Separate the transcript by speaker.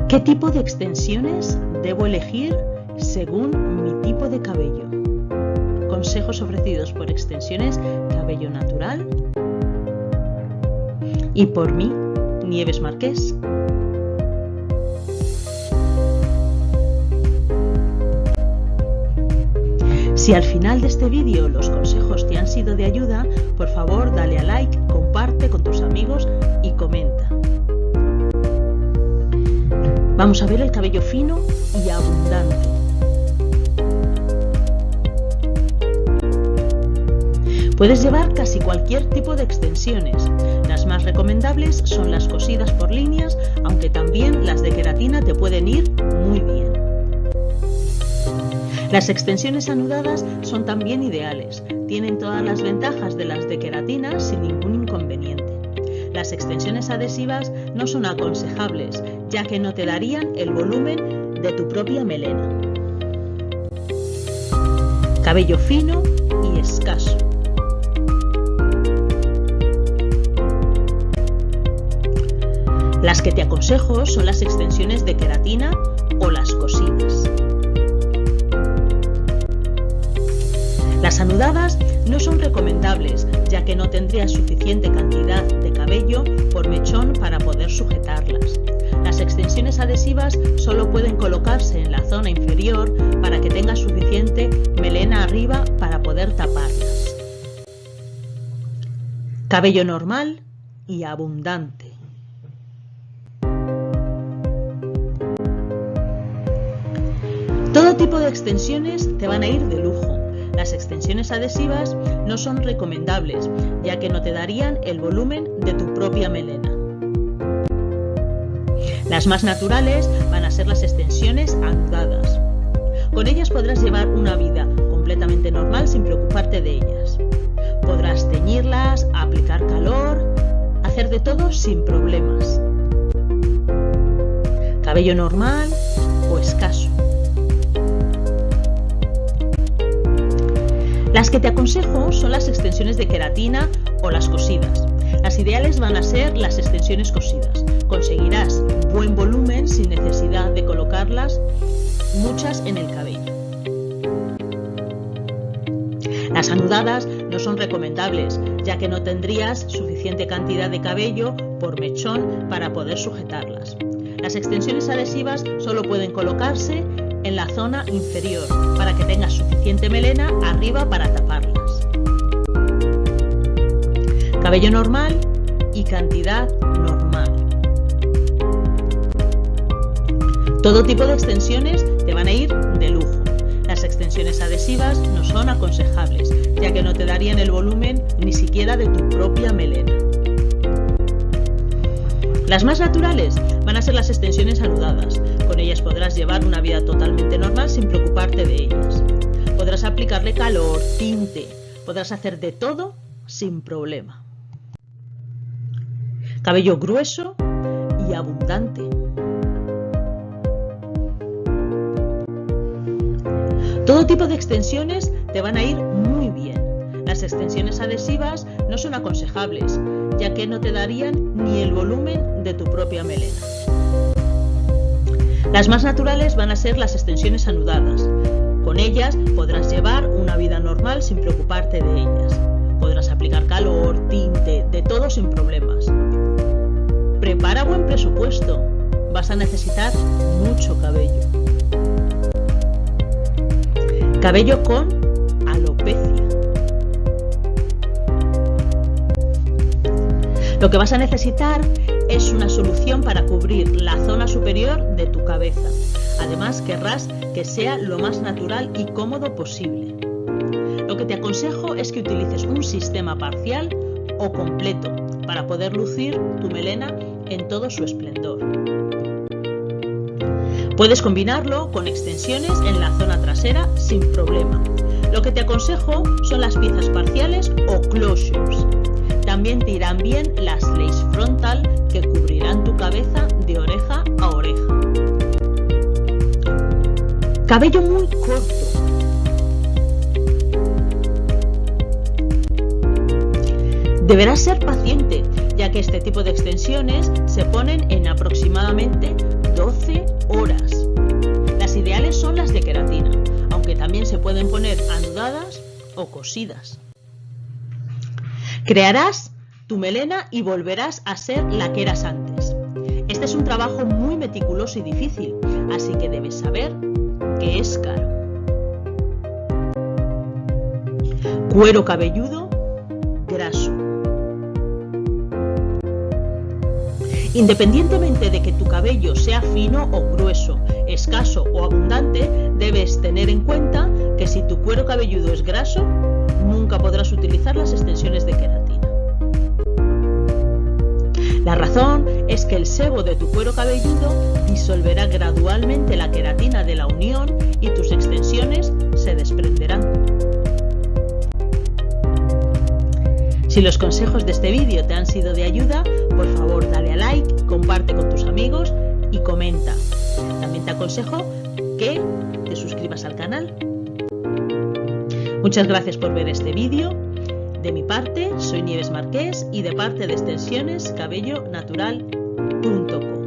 Speaker 1: ¿Qué tipo de extensiones debo elegir según mi tipo de cabello? Consejos ofrecidos por Extensiones Cabello Natural y por mí, Nieves Marqués. Si al final de este vídeo los consejos te han sido de ayuda, por favor dale a like, comparte con tus amigos y comenta. Vamos a ver el cabello fino y abundante. Puedes llevar casi cualquier tipo de extensiones. Las más recomendables son las cosidas por líneas, aunque también las de queratina te pueden ir muy bien. Las extensiones anudadas son también ideales. Tienen todas las ventajas de las de queratina sin ningún inconveniente. Las extensiones adhesivas no son aconsejables, ya que no te darían el volumen de tu propia melena. Cabello fino y escaso. Las que te aconsejo son las extensiones de queratina o las cosidas. Las anudadas no son recomendables, ya que no tendrías suficiente cantidad de cabello por mechón para poder sujetarlas. Las extensiones adhesivas solo pueden colocarse en la zona inferior para que tengas suficiente melena arriba para poder taparlas. Cabello normal y abundante. Todo tipo de extensiones te van a ir de lujo. Las extensiones adhesivas no son recomendables, ya que no te darían el volumen de tu propia melena. Las más naturales van a ser las extensiones anudadas. Con ellas podrás llevar una vida completamente normal sin preocuparte de ellas. Podrás teñirlas, aplicar calor, hacer de todo sin problemas. Cabello normal o escaso. Las que te aconsejo son las extensiones de queratina o las cosidas. Las ideales van a ser las extensiones cosidas. Conseguirás buen volumen sin necesidad de colocarlas muchas en el cabello. Las anudadas no son recomendables, ya que no tendrías suficiente cantidad de cabello por mechón para poder sujetarlas. Las extensiones adhesivas solo pueden colocarse en la zona inferior para que tengas suficiente melena arriba para taparlas. Cabello normal y cantidad normal. Todo tipo de extensiones te van a ir de lujo. Las extensiones adhesivas no son aconsejables, ya que no te darían el volumen ni siquiera de tu propia melena. Las más naturales van a ser las extensiones anudadas. Con ellas podrás llevar una vida totalmente normal sin preocuparte de ellas. Podrás aplicarle calor, tinte, podrás hacer de todo sin problema. Cabello grueso y abundante. Todo tipo de extensiones te van a ir muy bien. Las extensiones adhesivas no son aconsejables, ya que no te darían ni el volumen de tu propia melena. Las más naturales van a ser las extensiones anudadas. Con ellas podrás llevar una vida normal sin preocuparte de ellas. Podrás aplicar calor, tinte, de todo sin problemas. Prepara buen presupuesto. Vas a necesitar mucho cabello. Cabello con alopecia. Lo que vas a necesitar es una solución para cubrir la zona superior de tu cabeza. Además, querrás que sea lo más natural y cómodo posible. Lo que te aconsejo es que utilices un sistema parcial o completo para poder lucir tu melena en todo su esplendor. Puedes combinarlo con extensiones en la zona trasera sin problema. Lo que te aconsejo son las piezas parciales o closures. También te irán bien las lace frontal que cubrirán tu cabeza de oreja a oreja. Cabello muy corto. Deberás ser paciente, ya que este tipo de extensiones se ponen en aproximadamente 12 ser anudadas o cosidas. Crearás tu melena y volverás a ser la que eras antes. Este es un trabajo muy meticuloso y difícil, así que debes saber que es caro. Cuero cabelludo graso. Independientemente de que tu cabello sea fino o grueso, escaso o abundante, debes tener en cuenta que si tu cuero cabelludo es graso, nunca podrás utilizar las extensiones de queratina. La razón es que el sebo de tu cuero cabelludo disolverá gradualmente la queratina de la unión y tus extensiones se desprenderán. Si los consejos de este vídeo te han sido de ayuda, por favor dale a like, comparte con tus amigos y comenta. También te aconsejo que te suscribas al canal. Muchas gracias por ver este vídeo. De mi parte, soy Nieves Marqués y de parte de extensionescabellonatural.com.